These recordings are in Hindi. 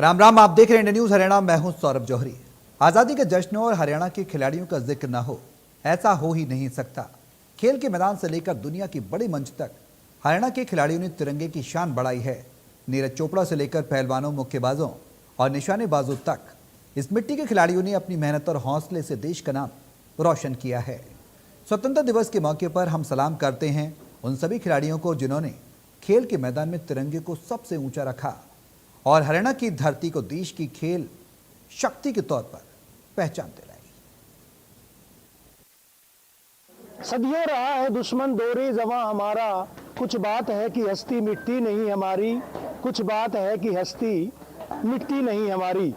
राम राम, आप देख रहे हैं इंडिया न्यूज हरियाणा। मैं हूं सौरभ जौहरी। आजादी के जश्न और हरियाणा के खिलाड़ियों का जिक्र न हो, ऐसा हो ही नहीं सकता। खेल के मैदान से लेकर दुनिया की बड़े मंच तक हरियाणा के खिलाड़ियों ने तिरंगे की शान बढ़ाई है। नीरज चोपड़ा से लेकर पहलवानों, मुक्केबाजों और निशानेबाजों तक इस मिट्टी के खिलाड़ियों ने अपनी मेहनत और हौसले से देश का नाम रोशन किया है। स्वतंत्रता दिवस के मौके पर हम सलाम करते हैं उन सभी खिलाड़ियों को जिन्होंने खेल के मैदान में तिरंगे को सबसे ऊंचा रखा और हरियाणा की धरती को देश की खेल शक्ति के तौर पर पहचान दिलाई। सदियों रहा है दुश्मन दौरे जवां हमारा, कुछ बात है कि हस्ती मिटती नहीं हमारी, कुछ बात है कि हस्ती मिटती नहीं हमारी।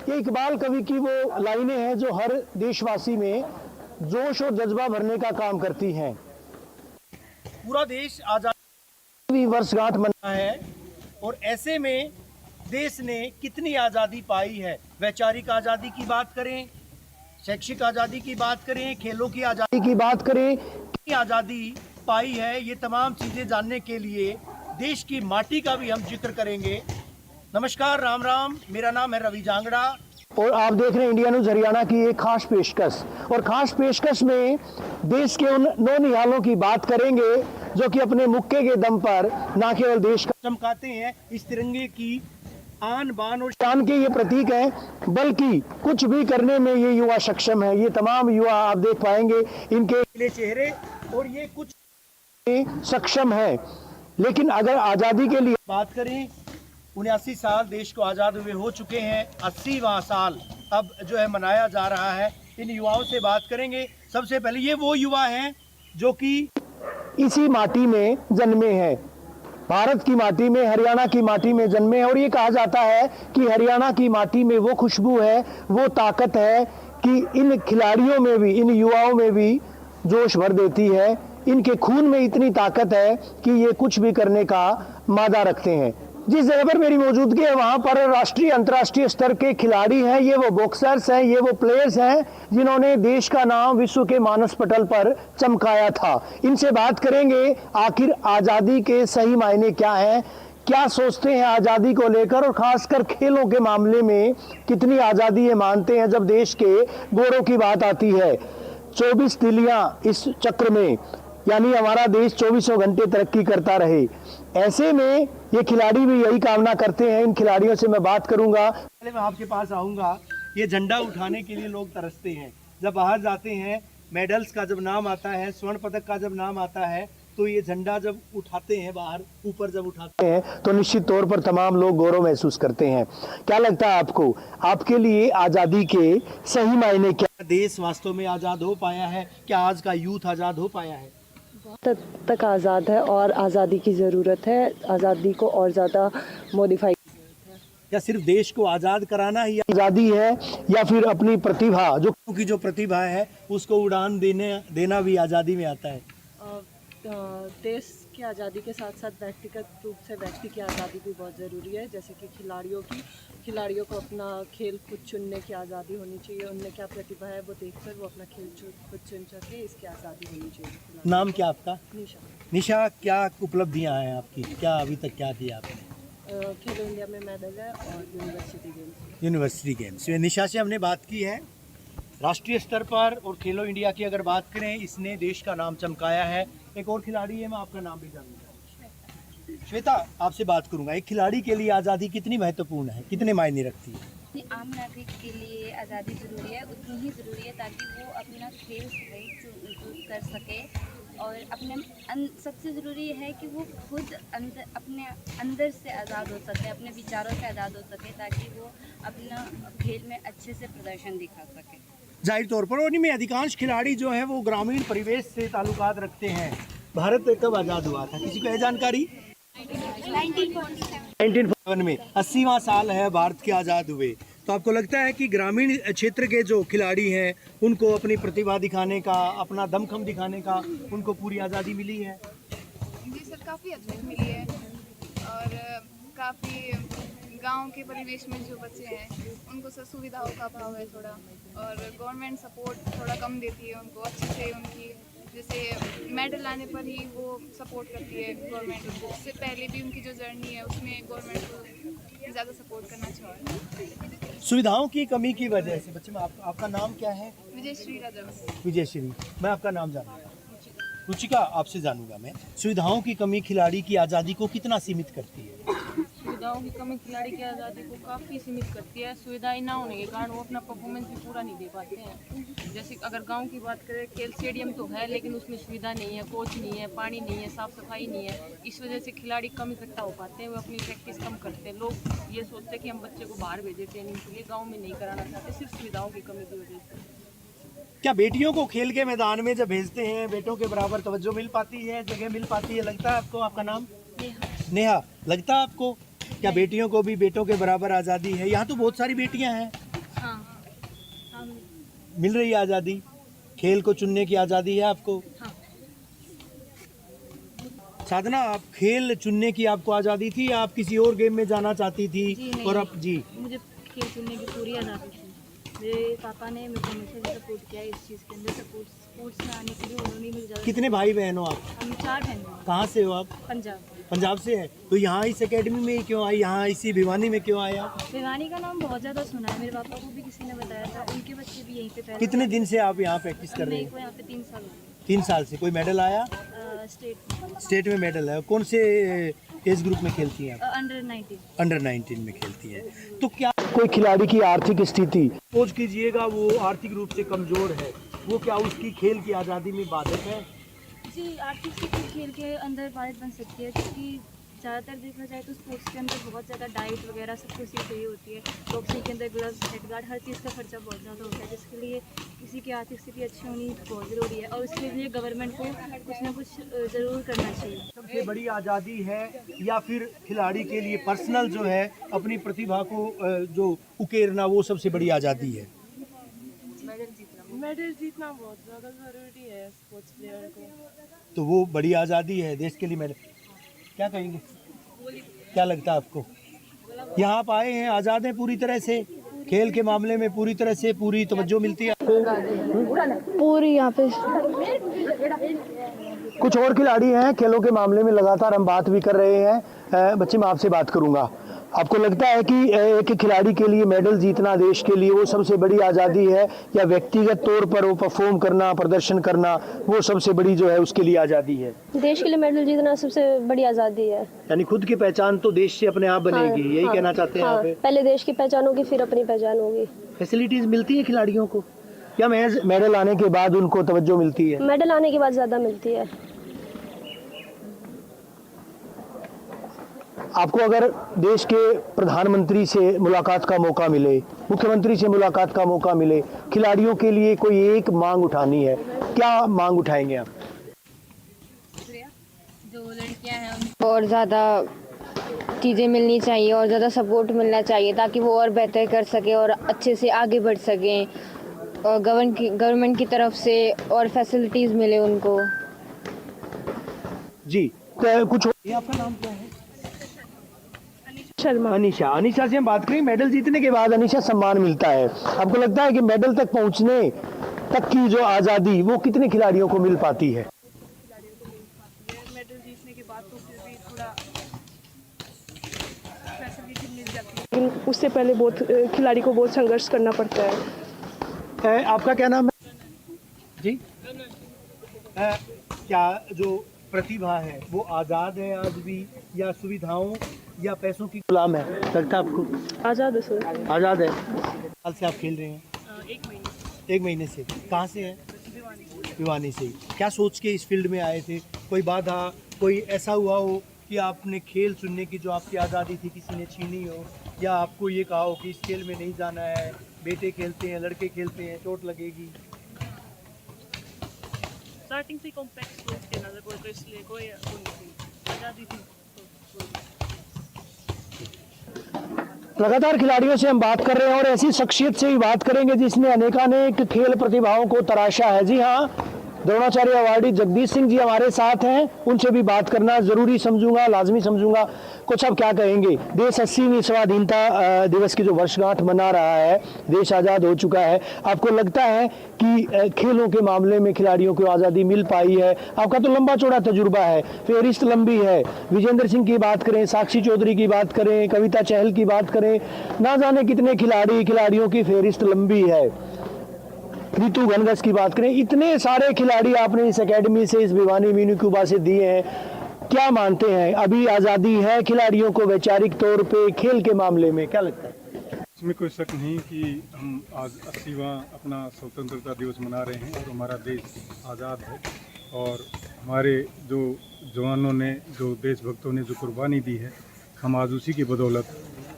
ये इकबाल कवि की वो लाइनें हैं जो हर देशवासी में जोश और जज्बा भरने का काम करती हैं। पूरा देश आजादी वर्षगांठ मना है और ऐसे में देश ने कितनी आज़ादी पाई है। वैचारिक आज़ादी की बात करें, शैक्षिक आज़ादी की बात करें, खेलों की आज़ादी की बात करें, कितनी आज़ादी पाई है, ये तमाम चीज़ें जानने के लिए देश की माटी का भी हम जिक्र करेंगे। नमस्कार, राम राम, मेरा नाम है रवि जांगड़ा और आप देख रहे हैं इंडिया न्यूज हरियाणा की एक खास पेशकश। और खास पेशकश में देश के उन नौनिहालों की बात करेंगे जो कि अपने मुक्के के दम पर न केवल देश का चमकाते हैं, इस तिरंगे की आन बान और शान के ये प्रतीक हैं, बल्कि कुछ भी करने में ये युवा सक्षम है। ये तमाम युवा आप देख पाएंगे इनके चेहरे और ये कुछ सक्षम है। लेकिन अगर आजादी के लिए बात करें, 79 साल देश को आज़ाद हुए हो चुके हैं, 80वां साल अब जो है मनाया जा रहा है। इन युवाओं से बात करेंगे। सबसे पहले ये वो युवा हैं जो कि इसी माटी में जन्मे हैं, भारत की माटी में, हरियाणा की माटी में जन्मे हैं। और ये कहा जाता है कि हरियाणा की माटी में वो खुशबू है, वो ताकत है कि इन खिलाड़ियों में भी, इन युवाओं में भी जोश भर देती है। इनके खून में इतनी ताकत है कि ये कुछ भी करने का मादा रखते हैं। जिस जगह पर मेरी मौजूदगी है वहां पर राष्ट्रीय अंतर्राष्ट्रीय स्तर के खिलाड़ी हैं। ये वो बॉक्सर्स हैं, ये वो प्लेयर्स हैं जिन्होंने देश का नाम विश्व के मानस पटल पर चमकाया था। इनसे बात करेंगे आखिर आजादी के सही मायने क्या हैं, क्या सोचते हैं आजादी को लेकर, और खासकर खेलों के मामले में कितनी आजादी ये मानते हैं जब देश के गौरव की बात आती है। 24 तिलियां इस चक्र में, यानी हमारा देश 24 घंटे तरक्की करता रहे। ऐसे में ये खिलाड़ी भी यही कामना करते हैं। इन खिलाड़ियों से मैं बात करूंगा। पहले मैं आपके पास आऊंगा। ये झंडा उठाने के लिए लोग तरसते हैं। जब बाहर जाते हैं, मेडल्स का जब नाम आता है, स्वर्ण पदक का जब नाम आता है, तो ये झंडा जब उठाते हैं बाहर ऊपर जब उठाते हैं तो निश्चित तौर पर तमाम लोग गौरव महसूस करते हैं। क्या लगता है आपको, आपके लिए आजादी के सही मायने क्या? देश वास्तव में आजाद हो पाया है? क्या आज का यूथ आजाद हो पाया है? तक आज़ाद है और आज़ादी की ज़रूरत है। आज़ादी को और ज़्यादा मॉडिफाई, क्या सिर्फ देश को आज़ाद कराना ही आज़ादी है या फिर अपनी प्रतिभा, जो प्रतिभा है उसको उड़ान देना भी आज़ादी में आता है? देश की आज़ादी के साथ साथ व्यक्तिगत रूप से व्यक्ति की आज़ादी भी बहुत ज़रूरी है। जैसे कि खिलाड़ियों को अपना खेल खुद चुनने की आज़ादी होनी चाहिए। उनमें क्या प्रतिभा है वो देखकर वो अपना खेल खुद चुन सके, इसकी आज़ादी होनी चाहिए। नाम क्या आपका? निशा। निशा, क्या उपलब्धियां हैं आपकी? क्या अभी तक क्या किया आपने? खेलो इंडिया में मेडल है और यूनिवर्सिटी गेम्स। निशा से हमने बात की है राष्ट्रीय स्तर पर, और खेलो इंडिया की अगर बात करें, इसने देश का नाम चमकाया है। एक और खिलाड़ी है, मैं आपका नाम भी जानना चाहूँगा। श्वेता, आपसे बात करूंगा। एक खिलाड़ी के लिए आज़ादी कितनी महत्वपूर्ण है, कितने मायने रखती है? आम नागरिक के लिए आज़ादी ज़रूरी है, उतनी ही ज़रूरी है ताकि वो अपना खेल सही चूज कर सके। और अपने सबसे ज़रूरी है कि वो खुद अपने अंदर से आज़ाद हो सके, अपने विचारों से आज़ाद हो सके, ताकि वो अपना खेल में अच्छे से प्रदर्शन दिखा सके। जाहिर तौर पर उन्हीं में अधिकांश खिलाड़ी जो हैं वो ग्रामीण परिवेश से ताल्लुकात रखते हैं। भारत कब आज़ाद हुआ था, किसी को है जानकारी? 1947 में। 80वां साल है भारत के आज़ाद हुए। तो आपको लगता है कि ग्रामीण क्षेत्र के जो खिलाड़ी हैं उनको अपनी प्रतिभा दिखाने का, अपना दमखम दिखाने का, उनको पूरी आज़ादी मिली है? जी सर, काफ़ी हद तक मिली है। और काफ़ी गांव के परिवेश में जो बच्चे हैं उनको सर सुविधाओं का अभाव है थोड़ा, और गवर्नमेंट सपोर्ट थोड़ा कम देती है उनको, अच्छे से उनकी जैसे मेडल लाने पर ही वो सपोर्ट करती है गवर्नमेंट। उससे पहले भी उनकी जो जर्नी है उसमें गवर्नमेंट को ज़्यादा सपोर्ट करना चाहिए। सुविधाओं की कमी की वजह से बच्चे में आपका नाम क्या है? विजय श्री राजा। विजय श्री। मैं आपका नाम जानूंगा। रुचिका, आपसे जानूंगा मैं, सुविधाओं की कमी खिलाड़ी की आज़ादी को कितना सीमित करती है? सुविधाओं की कमी खिलाड़ी की आज़ादी को काफ़ी सीमित करती है। सुविधाएं ना होने के कारण वो अपना परफॉर्मेंस भी पूरा नहीं दे पाते हैं। जैसे अगर गांव की बात करें, खेल स्टेडियम तो है लेकिन उसमें सुविधा नहीं है, कोच नहीं है, पानी नहीं है, साफ़ सफाई नहीं है। इस वजह से खिलाड़ी कम इकट्ठा हो पाते हैं, वो अपनी प्रैक्टिस कम करते हैं। लोग ये सोचते हैं कि हम बच्चे को बाहर भेजें ट्रेनिंग के लिए, गाँव में नहीं कराना चाहते, सिर्फ सुविधाओं की कमी की वजह से। क्या बेटियों को खेल के मैदान में जब भेजते हैं बेटों के बराबर तवज्जो मिल पाती है, जगह मिल पाती है? लगता है आपको? आपका नाम? नेहा। लगता है आपको क्या बेटियों को भी बेटों के बराबर आज़ादी है? यहाँ तो बहुत सारी बेटियाँ हैं। हाँ, मिल रही है आज़ादी? खेल को चुनने की आज़ादी है आपको? हाँ। साधना, आप खेल चुनने की आपको आज़ादी थी या आप किसी और गेम में जाना चाहती थी? और अब जी मुझे खेल चुनने की पूरी आज़ादी थी। मेरे पापा ने मुझे हमेशा सपोर्ट किया इस चीज़ के अंदर। स्पोर्ट्स में आने के लिए उन्होंने मुझे ज़्यादा। कितने भाई बहन हो आप? हम 4 बहन हैं। कहाँ से हो आप? पंजाब। पंजाब से है। तो यहाँ इस एकेडमी में ही क्यों आई? यहाँ इसी भिवानी में क्यों आए आप? भिवानी का नाम बहुत ज़्यादा सुना है, मेरे पापा को भी किसी ने बताया था, उनके बच्चे भी यहीं पे पहले। कितने दिन से आप यहाँ प्रैक्टिस कर रहे मेरे को हैं? यहाँ पे 3 साल हो गए। 3 साल से। कोई मेडल आया? स्टेट स्टेट में मेडल है। कौन से एज ग्रुप में खेलती हैं आप? अंडर 19। अंडर 19 में खेलती हैं। तो क्या कोई खिलाड़ी की आर्थिक स्थिति सोच कीजिएगा वो आर्थिक रूप से कमज़ोर है, वो क्या उसकी खेल की आज़ादी में बाधक है? जी, आर्थिक स्थिति खेल के अंदर बाधित बन सकती है, क्योंकि ज़्यादातर देखा जाए तो स्पोर्ट्स के अंदर बहुत ज़्यादा डाइट वगैरह सब कुछ ही चाहिए होती है। बॉक्सिंग के अंदर ग्लव्स, हेड गार्ड, हर चीज़ का खर्चा बहुत ज़्यादा होता है, जिसके लिए किसी की आर्थिक स्थिति अच्छी होनी बहुत ज़रूरी है और उसके लिए गवर्नमेंट को कुछ ना कुछ ज़रूर करना चाहिए। सबसे बड़ी आज़ादी है या फिर खिलाड़ी के लिए पर्सनल जो है अपनी प्रतिभा को जो उकेरना, वो सबसे बड़ी आज़ादी है? मेडल जीतना बहुत ज़्यादा ज़रूरी है स्पोर्ट्स प्लेयर को। तो वो बड़ी आज़ादी है देश के लिए। मेडल क्या कहेंगे? क्या लगता है आपको? यहाँ आप आए हैं, आज़ाद हैं पूरी तरह से, खेल के मामले में पूरी तरह से पूरी तवज्जो मिलती है? पूरी यहाँ पे। कुछ और खिलाड़ी हैं खेलों के मामले में, लगातार हम बात भी कर रहे हैं। बच्चे, मैं आपसे बात करूंगा। आपको लगता है कि एक खिलाड़ी के लिए मेडल जीतना देश के लिए वो सबसे बड़ी आज़ादी है, या व्यक्तिगत तौर पर वो परफॉर्म करना, प्रदर्शन करना, वो सबसे बड़ी जो है उसके लिए आज़ादी है? देश के लिए मेडल जीतना सबसे बड़ी आज़ादी है। यानी खुद की पहचान तो देश से अपने आप बनेगी, यही कहना चाहते हैं आप? पहले देश की पहचान होगी, फिर अपनी पहचान होगी। फैसिलिटीज मिलती है खिलाड़ियों को या महज मेडल आने के बाद उनको तवज्जो मिलती है? मेडल आने के बाद ज़्यादा मिलती है। आपको अगर देश के प्रधानमंत्री से मुलाकात का मौका मिले, मुख्यमंत्री से मुलाकात का मौका मिले, खिलाड़ियों के लिए कोई एक मांग उठानी है, क्या मांग उठाएंगे आप? जो लड़कियां हैं उनको और ज़्यादा चीज़ें मिलनी चाहिए और ज़्यादा सपोर्ट मिलना चाहिए, ताकि वो और बेहतर कर सके और अच्छे से आगे बढ़ सकें, और गवर्नमेंट की तरफ से और फैसिलिटीज़ मिले उनको। जी, तो कुछ आपका नाम क्या है? शर्मा। अनीशा से हम बात करें। मेडल जीतने के बाद अनीशा सम्मान मिलता है, आपको लगता है कि मेडल तक पहुंचने तक की जो आज़ादी वो कितने खिलाड़ियों को मिल पाती है? मेडल जीतने के बाद तो फिर भी थोड़ा फैसिलिटी मिल जाती है, लेकिन उससे पहले बहुत खिलाड़ी को बहुत संघर्ष करना पड़ता है। आपका क्या नाम है? जी, क्या जो प्रतिभा है वो आज़ाद है आज भी, या सुविधाओं या पैसों की गुलाम है? लगता है आपको? आज़ाद है सर। आज़ाद है। साल से आप खेल रहे हैं? 1 महीने से। कहाँ से है? भिवानी से। क्या सोच के इस फील्ड में आए थे? कोई बाधा, कोई ऐसा हुआ हो कि आपने खेल चुनने की जो आपकी आज़ादी थी किसी ने छीनी हो, या आपको ये कहा हो कि इस खेल में नहीं जाना है, बेटे खेलते हैं, लड़के खेलते हैं, चोट लगेगी? स्टार्टिंग से कॉम्पैक्ट सोच के नजर कोई, तो इसलिए कोई आज़ादी थी। लगातार खिलाड़ियों से हम बात कर रहे हैं और ऐसी शख्सियत से ही बात करेंगे जिसने अनेकानेक खेल प्रतिभाओं को तराशा है। जी हाँ, द्रोणाचार्य अवार्डी जगदीश सिंह जी हमारे साथ हैं, उनसे भी बात करना जरूरी समझूंगा, लाजमी समझूंगा। कुछ अब क्या कहेंगे, देश 80वीं स्वाधीनता दिवस की जो वर्षगांठ मना रहा है, देश आज़ाद हो चुका है, आपको लगता है कि खेलों के मामले में खिलाड़ियों को आज़ादी मिल पाई है? आपका तो लंबा चौड़ा तजुर्बा है, फेहरिस्त लंबी है, विजेंद्र सिंह की बात करें, साक्षी चौधरी की बात करें, कविता चहल की बात करें, ना जाने कितने खिलाड़ियों की फेहरिस्त लंबी है, रितु घनघस की बात करें, इतने सारे खिलाड़ी आपने इस एकेडमी से, इस भिवानी मीनू क्यूबा से दिए हैं। क्या मानते हैं, अभी आज़ादी है खिलाड़ियों को वैचारिक तौर पे खेल के मामले में? क्या लगता है? इसमें कोई शक नहीं कि हम आज 80वां अपना स्वतंत्रता दिवस मना रहे हैं और हमारा देश आज़ाद है और हमारे जो जवानों ने, जो देशभक्तों ने जो कुर्बानी दी है, हम आज उसी की बदौलत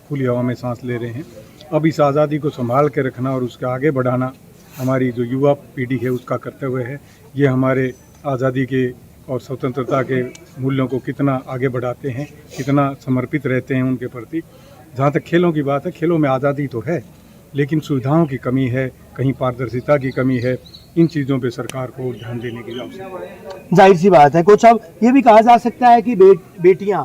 खुली हवा में सांस ले रहे हैं। अब इस आज़ादी को संभाल के रखना और उसके आगे बढ़ाना हमारी जो युवा पीढ़ी है उसका कर्तव्य है। ये हमारे आज़ादी के और स्वतंत्रता के मूल्यों को कितना आगे बढ़ाते हैं, कितना समर्पित रहते हैं उनके प्रति। जहाँ तक खेलों की बात है, खेलों में आज़ादी तो है, लेकिन सुविधाओं की कमी है, कहीं पारदर्शिता की कमी है। इन चीज़ों पे सरकार को ध्यान देने की आवश्यकता है। जाहिर सी बात है कुछ अब ये भी कहा जा सकता है कि बेटियां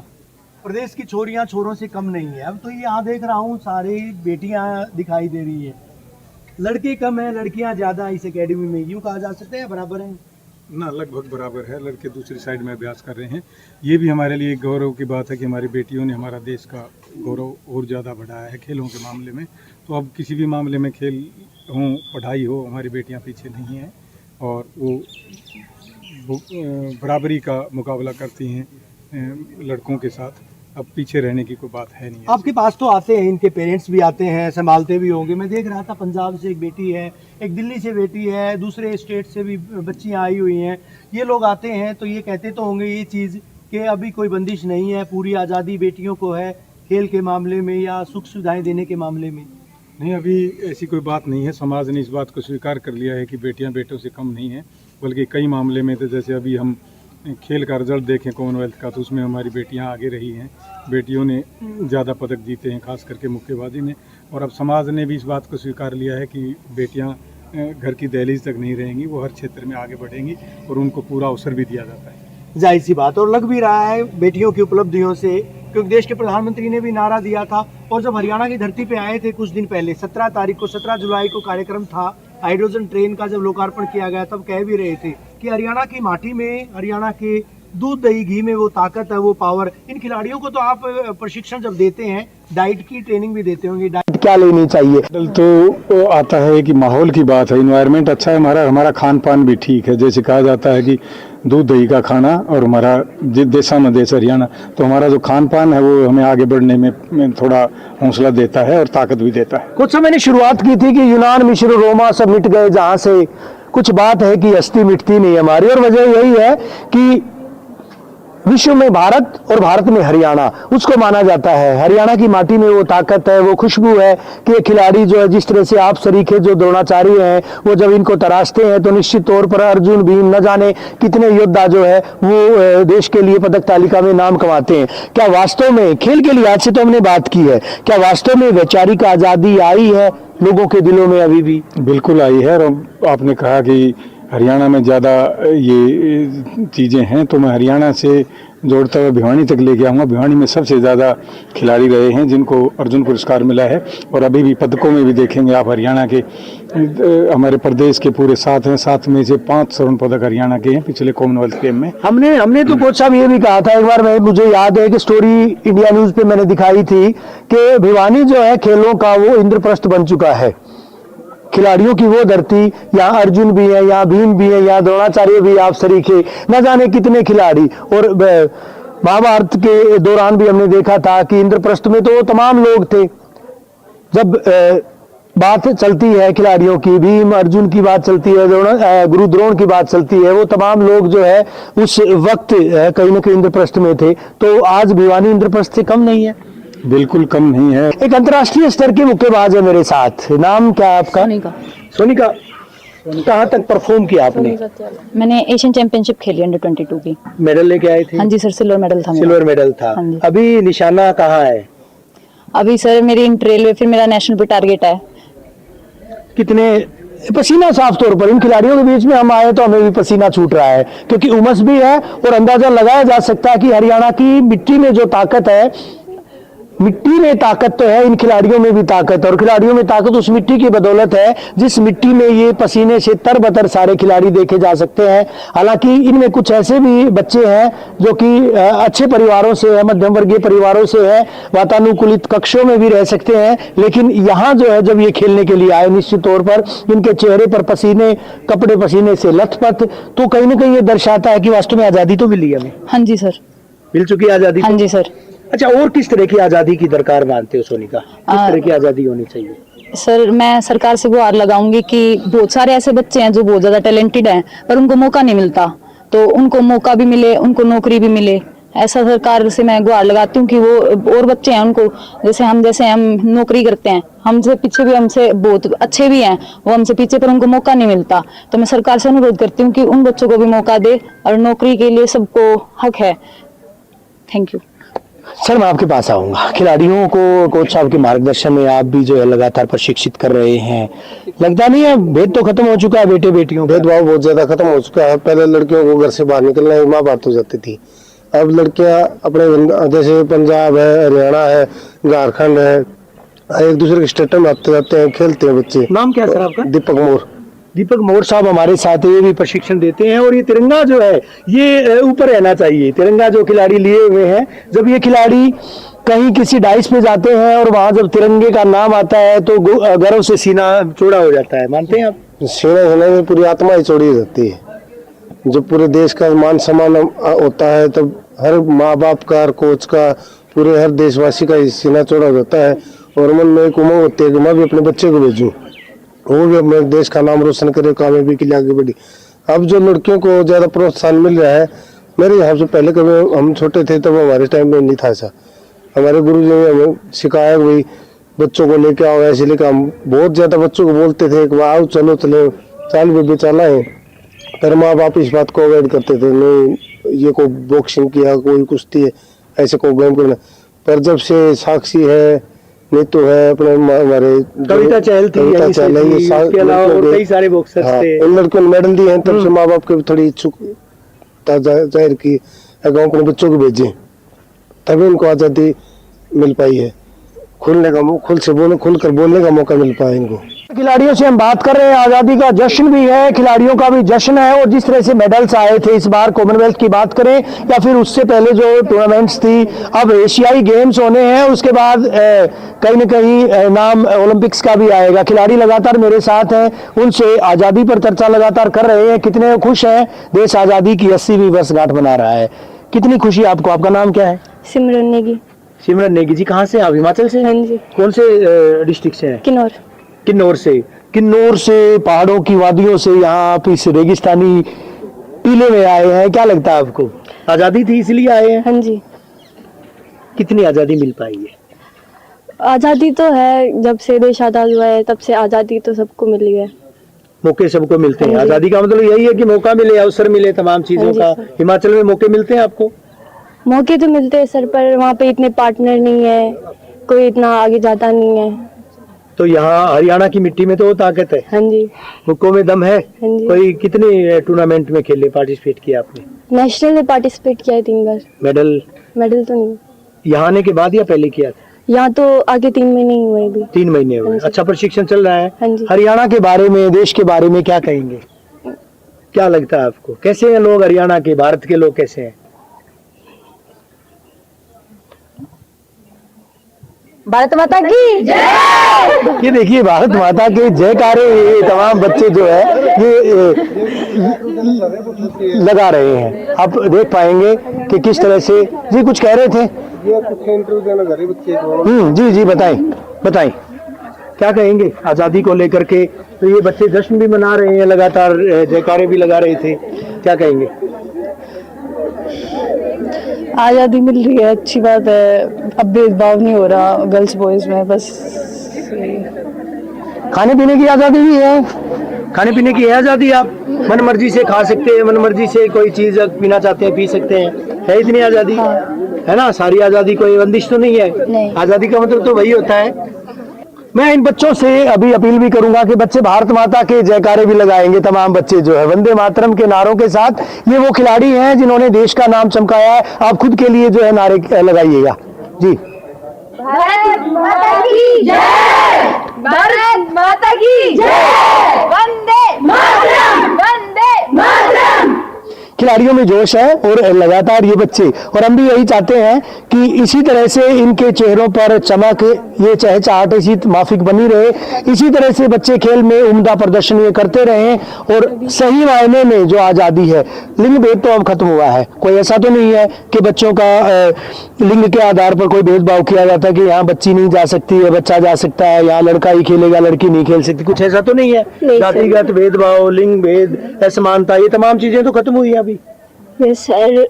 प्रदेश की छोरियां छोरों से कम नहीं है। अब तो ये यहाँ देख रहा हूँ सारी बेटियां दिखाई दे रही है, लड़के कम है, लड़कियां ज़्यादा इस एकेडमी में, यूँ कहा जा सकता है बराबर है ना? लगभग बराबर है, लड़के दूसरी साइड में अभ्यास कर रहे हैं। ये भी हमारे लिए गौरव की बात है कि हमारी बेटियों ने हमारा देश का गौरव और ज़्यादा बढ़ाया है खेलों के मामले में। तो अब किसी भी मामले में, खेल हो, पढ़ाई हो, हमारी बेटियां पीछे नहीं हैं और वो बराबरी का मुकाबला करती हैं लड़कों के साथ। अब पीछे रहने की कोई बात है नहीं। आपके पास तो आते हैं, इनके पेरेंट्स भी आते हैं, संभालते भी होंगे। मैं देख रहा था पंजाब से एक बेटी है, एक दिल्ली से बेटी है, दूसरे स्टेट से भी बच्चियां आई हुई हैं। ये लोग आते हैं तो ये कहते तो होंगे ये चीज़ कि अभी कोई बंदिश नहीं है, पूरी आज़ादी बेटियों को है खेल के मामले में या सुख सुविधाएँ देने के मामले में। नहीं, अभी ऐसी कोई बात नहीं है। समाज ने इस बात को स्वीकार कर लिया है कि बेटियां बेटों से कम नहीं हैं, बल्कि कई मामले में तो जैसे अभी हम खेल का रिजल्ट देखें कॉमनवेल्थ का, तो उसमें हमारी बेटियां आगे रही हैं। बेटियों ने ज़्यादा पदक जीते हैं, खास करके मुक्केबाजी में। और अब समाज ने भी इस बात को स्वीकार लिया है कि बेटियां घर की दहलीज तक नहीं रहेंगी, वो हर क्षेत्र में आगे बढ़ेंगी और उनको पूरा अवसर भी दिया जाता है। जाहिर सी बात, और लग भी रहा है बेटियों की उपलब्धियों से, क्योंकि देश के प्रधानमंत्री ने भी नारा दिया था। और जब हरियाणा की धरती पे आए थे कुछ दिन पहले, 17 जुलाई को कार्यक्रम था हाइड्रोजन ट्रेन का, जब लोकार्पण किया गया तब कह भी रहे थे कि हरियाणा की माटी में, हरियाणा के दूध दही घी में वो ताकत है, वो पावर। इन खिलाड़ियों को तो आप प्रशिक्षण जब देते हैं, डाइट की ट्रेनिंग भी देते होंगे, डाइट क्या लेनी चाहिए? तो आता है कि माहौल की बात है, इन्वायरमेंट अच्छा है हमारा खान पान भी ठीक है। जैसे कहा जाता है कि दूध दही का खाना, और हमारा देशा में देश हरियाणा, तो हमारा जो खान पान है वो हमें आगे बढ़ने में थोड़ा हौसला देता है और ताकत भी देता है। कुछ समय मैंने शुरुआत की थी कि यूनान, मिस्र, रोमा सब मिट गए, जहाँ से कुछ बात है कि हस्ती मिटती नहीं हमारी, और वजह यही है कि विश्व में भारत और भारत में हरियाणा, उसको माना जाता है। हरियाणा की माटी में वो ताकत है, वो खुशबू है कि खिलाड़ी जो है, जिस तरह से आप सरीखे जो द्रोणाचार्य हैं, वो जब इनको तराशते हैं तो निश्चित तौर पर अर्जुन, भीम, न जाने कितने योद्धा जो है वो देश के लिए पदक तालिका में नाम कमाते हैं। क्या वास्तव में खेल के लिहाज से तो हमने बात की है, क्या वास्तव में वैचारिक आज़ादी आई है लोगों के दिलों में? अभी भी बिल्कुल आई है। और आपने कहा कि हरियाणा में ज़्यादा ये चीज़ें हैं, तो मैं हरियाणा से जोड़ता हुआ भिवानी तक लेके आऊँगा। भिवानी में सबसे ज़्यादा खिलाड़ी रहे हैं जिनको अर्जुन पुरस्कार मिला है, और अभी भी पदकों में भी देखेंगे आप हरियाणा के, हमारे प्रदेश के पूरे 7 हैं, 7 में से 5 स्वर्ण पदक हरियाणा के हैं पिछले कॉमनवेल्थ गेम में। हमने तो कोच साहब ये भी कहा था एक बार, मुझे याद है कि स्टोरी इंडिया न्यूज़ पे मैंने दिखाई थी कि भिवानी जो है खेलों का वो इंद्रप्रस्थ बन चुका है। खिलाड़ियों की वो धरती, यहाँ अर्जुन भी है, यहाँ भीम भी है, यहाँ द्रोणाचार्य भी, आप सरीखे न जाने कितने खिलाड़ी। और महाभारत के दौरान भी हमने देखा था कि इंद्रप्रस्थ में तो वो तमाम लोग थे। जब बात चलती है खिलाड़ियों की, भीम अर्जुन की बात चलती है, गुरु द्रोण की बात चलती है, वो तमाम लोग जो है उस वक्त कहीं न कहीं इंद्रप्रस्थ में थे। तो आज भिवानी इंद्रप्रस्थ से कम नहीं है? बिल्कुल कम नहीं है। एक अंतर्राष्ट्रीय स्तर के मुक्केबाज है मेरे साथ, नाम क्या है आपका? सोनिका। कहाँ तक परफॉर्म किया आपने? मैंने एशियन चैंपियनशिप खेली अंडर 22 की। मेडल लेके आए थे? हाँ जी सर, सिल्वर मेडल था। सिल्वर मेडल था। हाँ जी। अभी निशाना कहाँ है? अभी सर मेरी इंटर रेलवे, फिर मेरा नेशनल पे टारगेट है। कितने पसीना साफ तौर पर इन खिलाड़ियों के बीच में हम आए तो हमें भी पसीना छूट रहा है, क्योंकि उमस भी है और अंदाजा लगाया जा सकता है कि हरियाणा की मिट्टी में जो ताकत है, मिट्टी में ताकत तो है, इन खिलाड़ियों में भी ताकत है, और खिलाड़ियों में ताकत उस मिट्टी की बदौलत है जिस मिट्टी में ये पसीने से तरबतर सारे खिलाड़ी देखे जा सकते हैं। हालांकि इनमें कुछ ऐसे भी बच्चे हैं जो कि अच्छे परिवारों से है, मध्यम वर्गीय परिवारों से है, वातानुकूलित कक्षों में भी रह सकते हैं, लेकिन यहाँ जो है जब ये खेलने के लिए आए निश्चित तौर पर इनके चेहरे पर पसीने, कपड़े पसीने से लथपथ, तो कहीं ना कहीं ये दर्शाता है कि वास्तव में आजादी तो मिली हमें। हाँ जी सर। मिल चुकी आजादी? हाँ जी सर। अच्छा, और किस तरह की आजादी की दरकार मानते हो सोनिका? किस तरह की आजादी होनी चाहिए? सर मैं सरकार से गुहार लगाऊंगी कि बहुत सारे ऐसे बच्चे हैं जो बहुत ज्यादा टैलेंटेड हैं पर उनको मौका नहीं मिलता, तो उनको मौका भी मिले, उनको नौकरी भी मिले, ऐसा सरकार से मैं गुहार लगाती हूँ कि वो और बच्चे हैं उनको जैसे हम नौकरी करते हैं, हमसे पीछे भी हमसे बहुत अच्छे भी हैं, वो हमसे पीछे पर उनको मौका नहीं मिलता, तो मैं सरकार से अनुरोध करती हूँ कि उन बच्चों को भी मौका दे और नौकरी के लिए सबको हक है। Thank you sir. मैं आपके पास आऊंगा, खिलाड़ियों को कोच साहब के मार्गदर्शन में आप भी जो है लगातार प्रशिक्षित कर रहे हैं, लगता नहीं है भेद तो खत्म हो चुका है बेटे बेटियों? भेदभाव बहुत ज्यादा खत्म हो चुका है। पहले लड़कियों को घर से बाहर निकलना एक माँ बात हो जाती थी, अब लड़कियां अपने जैसे पंजाब है, हरियाणा है, झारखंड है, एक दूसरे के स्टेट में आते जाते हैं, खेलते हैं बच्चे। नाम क्या सर आपका? दीपक मोर। दीपक मोर साहब हमारे साथ ये भी प्रशिक्षण देते हैं, और ये तिरंगा जो है ये ऊपर रहना चाहिए। तिरंगा जो खिलाड़ी लिए हुए हैं, जब ये खिलाड़ी कहीं किसी डाइस पे जाते हैं और वहां जब तिरंगे का नाम आता है तो गर्व से सीना चौड़ा हो जाता है, मानते हैं आप? सीना हिलने में पूरी आत्मा ही चौड़ी हो जाती है। जब पूरे देश का मान सम्मान होता है तब हर माँ बाप का, हर कोच का, पूरे हर देशवासी का सीना चौड़ा हो जाता है, और मन में एक उमंग होती है कि मैं भी अपने बच्चे को भेजूं, वो भी अपने देश का नाम रोशन करे, कामयाबी के लिए आगे बढ़ी। अब जो लड़कियों को ज्यादा प्रोत्साहन मिल रहा है, मेरे हिसाब से पहले कभी हम छोटे थे तब हमारे टाइम में नहीं था ऐसा। हमारे गुरु जी ने हमें सिखाया कि भाई बच्चों को लेके आओ, ऐसे लेके हम बहुत ज्यादा बच्चों को बोलते थे कि आओ चलो चले, चाल बेबी चला है, पर माँ बाप इस बात को अवॉइड करते थे, नहीं ये कोई बॉक्सिंग किया, कोई कुश्ती है, ऐसे कोई गेम करना। पर जब से साक्षी है, नीतू है, अपने हमारे कविता चहल थी, इसके अलावा और कई सारे बॉक्सर्स थे, इन लड़कों ने मेडल दिए हैं, तब से माँ बाप के भी थोड़ी इच्छुकता जाहिर की गाँव अपने बच्चों को भेजे, तभी उनको आजादी मिल पाई है, खुलकर बोलने का मौका मिल पाया इनको। खिलाड़ियों से हम बात कर रहे हैं, आजादी का जश्न भी है, खिलाड़ियों का भी जश्न है, और जिस तरह से मेडल्स आए थे इस बार कॉमनवेल्थ की बात करें या फिर उससे पहले जो टूर्नामेंट्स थी, अब एशियाई गेम्स होने हैं, उसके बाद कहीं न कहीं नाम ओलंपिक्स का भी आएगा। खिलाड़ी लगातार मेरे साथ हैं, उनसे आज़ादी पर चर्चा लगातार कर रहे हैं, कितने खुश हैं, देश आज़ादी की 80वीं वर्षगांठ मना रहा है, कितनी खुशी आपको? आपका नाम क्या है? सिमरन नेगी। सिमरन नेगी जी, कहाँ से आप? हिमाचल से? हाँ जी। कौन से डिस्ट्रिक्ट से हैं? किन्नौर। किन्नौर से पहाड़ों की वादियों से यहाँ आप इस रेगिस्तानी टीले में आए हैं, क्या लगता है आपको? आजादी थी इसलिए आए हैं? हाँ जी। कितनी आजादी मिल पाई है? आज़ादी तो है, जब से देश आज़ाद हुआ है तब से आज़ादी तो सबको मिली है। मौके सबको मिलते हैं, आजादी का मतलब यही है कि मौका मिले, अवसर मिले तमाम चीजों का। हिमाचल में मौके मिलते हैं आपको? मौके तो मिलते हैं सर, पर वहाँ पे इतने पार्टनर नहीं है, कोई इतना आगे जाता नहीं है। तो यहाँ हरियाणा की मिट्टी में तो वो ताकत है। हाँ जी। मुक्कों में दम है। हाँ जी। कोई कितने टूर्नामेंट में खेले, पार्टिसिपेट किया आपने? नेशनल में पार्टिसिपेट किया है 3 बार। मेडल तो नहीं। यहाँ आने के बाद या पहले किया था? यहाँ तो आगे 3 महीने ही हुए अभी। 3 महीने हुए। अच्छा प्रशिक्षण चल रहा है। हाँ जी। हरियाणा के बारे में, देश के बारे में क्या कहेंगे? क्या लगता है आपको, कैसे हैं लोग हरियाणा के, भारत के लोग कैसे हैं? भारत माता की जय। ये देखिए, भारत माता के जयकारे ये तमाम बच्चे जो है ये लगा रहे हैं। आप देख पाएंगे कि किस तरह से जी कुछ कह रहे थे। जी बताएं क्या कहेंगे आजादी को लेकर के? तो ये बच्चे जश्न भी मना रहे हैं, लगातार जयकारे भी लगा रहे थे, क्या कहेंगे? आज़ादी मिल रही है, अच्छी बात है, अब भेदभाव नहीं हो रहा गर्ल्स बॉयज में, बस। खाने पीने की आज़ादी भी है, खाने पीने की है आज़ादी, आप मन मर्जी से खा सकते हैं, मन मर्जी से कोई चीज पीना चाहते हैं पी सकते हैं, है इतनी आज़ादी? है ना, सारी आज़ादी कोई बंदिश तो नहीं है। आज़ादी का मतलब तो वही होता है। मैं इन बच्चों से अभी अपील भी करूंगा कि बच्चे भारत माता के जयकारे भी लगाएंगे। तमाम बच्चे जो है वंदे मातरम के नारों के साथ, ये वो खिलाड़ी हैं जिन्होंने देश का नाम चमकाया है। आप खुद के लिए जो है नारे लगाइएगा जी। भारत माता की जय, भारत माता की जय, वंदे मातरम, वंदे मातरम। खिलाड़ियों में जोश है और लगातार ये बच्चे, और हम भी यही चाहते हैं कि इसी तरह से इनके चेहरों पर चमक, ये चहचहाहट इसी माफिक बनी रहे। इसी तरह से बच्चे खेल में उम्दा प्रदर्शन ये करते रहें और सही मायने में जो आज़ादी है, लिंग भेद तो अब खत्म हुआ है। कोई ऐसा तो नहीं है कि बच्चों का लिंग के आधार पर कोई भेदभाव किया जाता है कि यहाँ बच्ची नहीं जा सकती है, बच्चा जा सकता है, यहाँ लड़का ही खेलेगा, लड़की नहीं खेल सकती। कुछ ऐसा तो नहीं है। जातिगत भेदभाव, लिंग भेद, असमानता, ये तमाम चीजें तो खत्म हुई है अभी। सर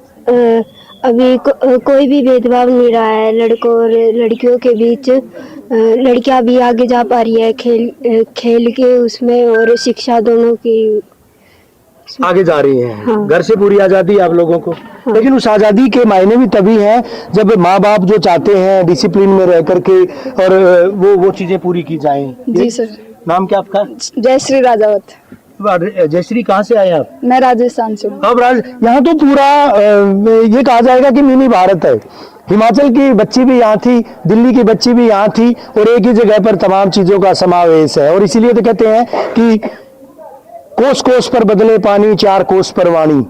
अभी कोई भी भेदभाव नहीं रहा है लड़कों और लड़कियों के बीच। लड़कियां भी आगे जा पा रही है खेल के उसमें, और शिक्षा दोनों की आगे जा रही हैं। हाँ। घर से पूरी आज़ादी आप लोगों को। हाँ। लेकिन उस आज़ादी के मायने भी तभी हैं जब माँ बाप जो चाहते हैं डिसिप्लिन में रह करके और वो चीजें पूरी की जाएं। जी सर। नाम क्या आपका? जयश्री राजावत। जयश्री, कहाँ से आए आप? मैं राजस्थान से हूँ। अब यहाँ तो पूरा ये कहा जाएगा कि मिनी भारत है। हिमाचल की बच्ची भी यहाँ थी, दिल्ली की बच्ची भी यहाँ थी, और एक ही जगह पर तमाम चीजों का समावेश है। और इसीलिए तो कहते हैं कि कोस कोस पर बदले पानी, चार कोस पर वाणी।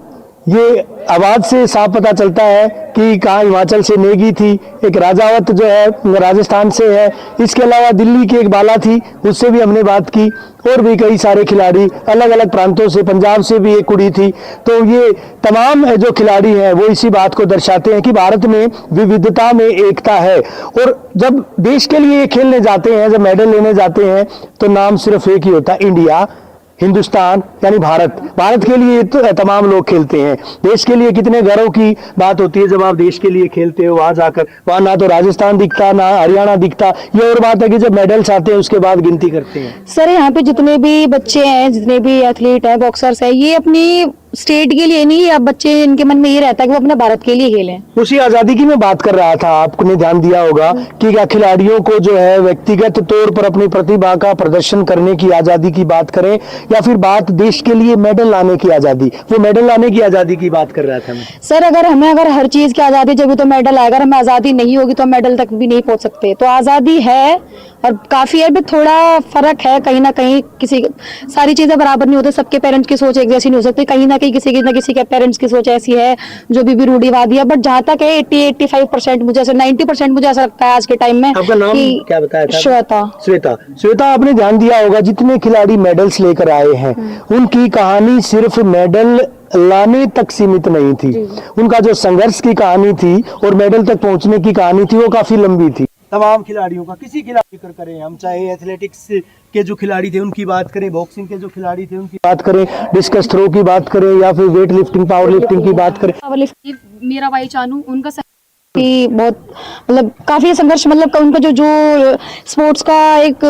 ये आवाज से साफ पता चलता है कि कहाँ हिमाचल से नेगी थी, एक राजावत जो है राजस्थान से है। इसके अलावा दिल्ली की एक बाला थी, उससे भी हमने बात की, और भी कई सारे खिलाड़ी अलग अलग प्रांतों से, पंजाब से भी एक कुड़ी थी। तो ये तमाम जो खिलाड़ी हैं वो इसी बात को दर्शाते हैं कि भारत में विविधता में एकता है। और जब देश के लिए खेलने जाते हैं, जब मेडल लेने जाते हैं, तो नाम सिर्फ एक ही होता है, इंडिया, हिंदुस्तान, यानी भारत। भारत के लिए तो तमाम लोग खेलते हैं। देश के लिए कितने गर्व की बात होती है जब आप देश के लिए खेलते हो। वहां जाकर वहां ना तो राजस्थान दिखता, ना हरियाणा दिखता। ये और बात है कि जब मेडल्स आते हैं उसके बाद गिनती करते हैं। सर यहाँ पे जितने भी बच्चे हैं, जितने भी एथलीट हैं, बॉक्सर्स हैं, ये अपनी स्टेट के लिए नहीं, अब बच्चे इनके मन में ये रहता है कि वो अपने भारत के लिए खेलें। उसी आजादी की मैं बात कर रहा था। आपने ध्यान दिया होगा कि क्या खिलाड़ियों को जो है व्यक्तिगत तौर पर अपनी प्रतिभा का प्रदर्शन करने की आजादी की बात करें, या फिर बात देश के लिए मेडल लाने की आजादी, वो मेडल लाने की आजादी की बात कर रहा था मैं। सर अगर हर चीज की आजादी जब तो मेडल आएगा, अगर हमें आजादी नहीं होगी तो हम मेडल तक भी नहीं पहुंच सकते। तो आजादी है और काफी है, भी थोड़ा फर्क है कहीं ना कहीं। किसी सारी चीजें बराबर नहीं होती, सबके पेरेंट्स की सोच एक जैसी नहीं हो सकती। कहीं ना कहीं किसी ना किसी के पेरेंट्स की सोच ऐसी है जो भी रूढ़िवादी है। बट जहाँ तक है 80-85% मुझे ऐसा, 90% मुझे ऐसा लगता है आज के टाइम में। आपका नाम क्या बताया था? श्वेता। श्वेता, आपने ध्यान दिया होगा जितने खिलाड़ी मेडल्स लेकर आए हैं उनकी कहानी सिर्फ मेडल लाने तक सीमित नहीं थी। उनका जो संघर्ष की कहानी थी और मेडल तक पहुंचने की कहानी थी वो काफी लंबी थी। तमाम खिलाड़ियों का, किसी खिलाड़ी का करें हम, चाहे एथलेटिक्स के जो खिलाड़ी थे उनकी बात करें, बॉक्सिंग के जो खिलाड़ी थे उनकी बात करें, डिस्कस थ्रो की बात करें, या फिर वेट लिफ्टिंग, पावर लिफ्टिंग की बात करें। मेरा भाई चानू, उनका कि बहुत मतलब काफी संघर्ष, मतलब उनका जो स्पोर्ट्स का एक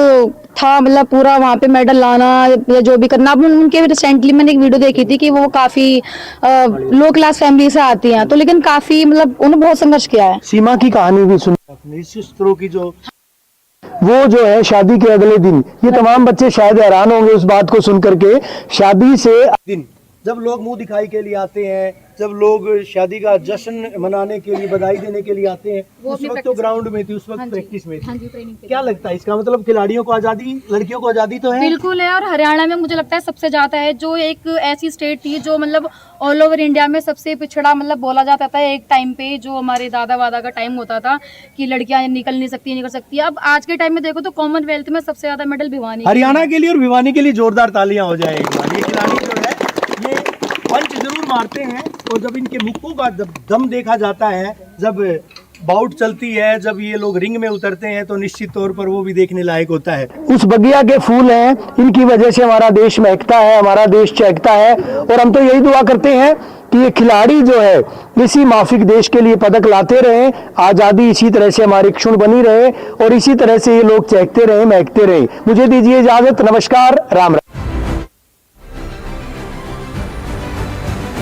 था, मतलब पूरा वहाँ पे मेडल लाना या जो भी करना। अब उनके रिसेंटली मैंने एक वीडियो देखी थी कि वो काफी लो क्लास फैमिली से आती हैं, तो लेकिन काफी मतलब उन्होंने बहुत संघर्ष किया है। सीमा की कहानी भी सुनी, थ्रो की वो जो है शादी के अगले दिन, ये तमाम बच्चे शायद हैरान होंगे उस बात को सुनकर के, शादी से दिन जब लोग मुंह दिखाई के लिए आते हैं, जब लोग शादी का जश्न मनाने के लिए, बधाई देने के लिए आते हैं, उस वक्त तो ग्राउंड में थी, उस वक्त प्रैक्टिस में थी। क्या लगता है इसका मतलब खिलाड़ियों को आजादी, लड़कियों को आजादी तो है? बिल्कुल है। और हरियाणा में मुझे लगता है सबसे ज्यादा है, जो एक ऐसी स्टेट थी जो मतलब ऑल ओवर इंडिया में सबसे पिछड़ा मतलब बोला जाता था एक टाइम पे, जो हमारे दादा वादा का टाइम होता था कि लड़कियां निकल नहीं सकती, नहीं कर सकती। अब आज के टाइम में देखो तो कॉमनवेल्थ में सबसे ज्यादा मेडल भिवानी, हरियाणा के लिए और भिवानी के लिए जोरदार तालियां हो जाए। ये खिलाड़ी जो है ये पंच जरूर मारते हैं, और जब इनके मुक्कों का दम देखा जाता है, जब बाउट चलती है, जब ये लोग रिंग में उतरते हैं, तो निश्चित तौर पर वो भी देखने लायक होता है। उस बगिया के फूल हैं, इनकी वजह से हमारा देश महकता है, हमारा देश चहकता है। और हम तो यही दुआ करते हैं कि ये खिलाड़ी जो है इसी माफिक देश के लिए पदक लाते रहें, आज़ादी इसी तरह से हमारी क्षुण बनी रहे, और इसी तरह से ये लोग चहकते रहें, महकते रहें। मुझे दीजिए इजाजत, नमस्कार, राम राम।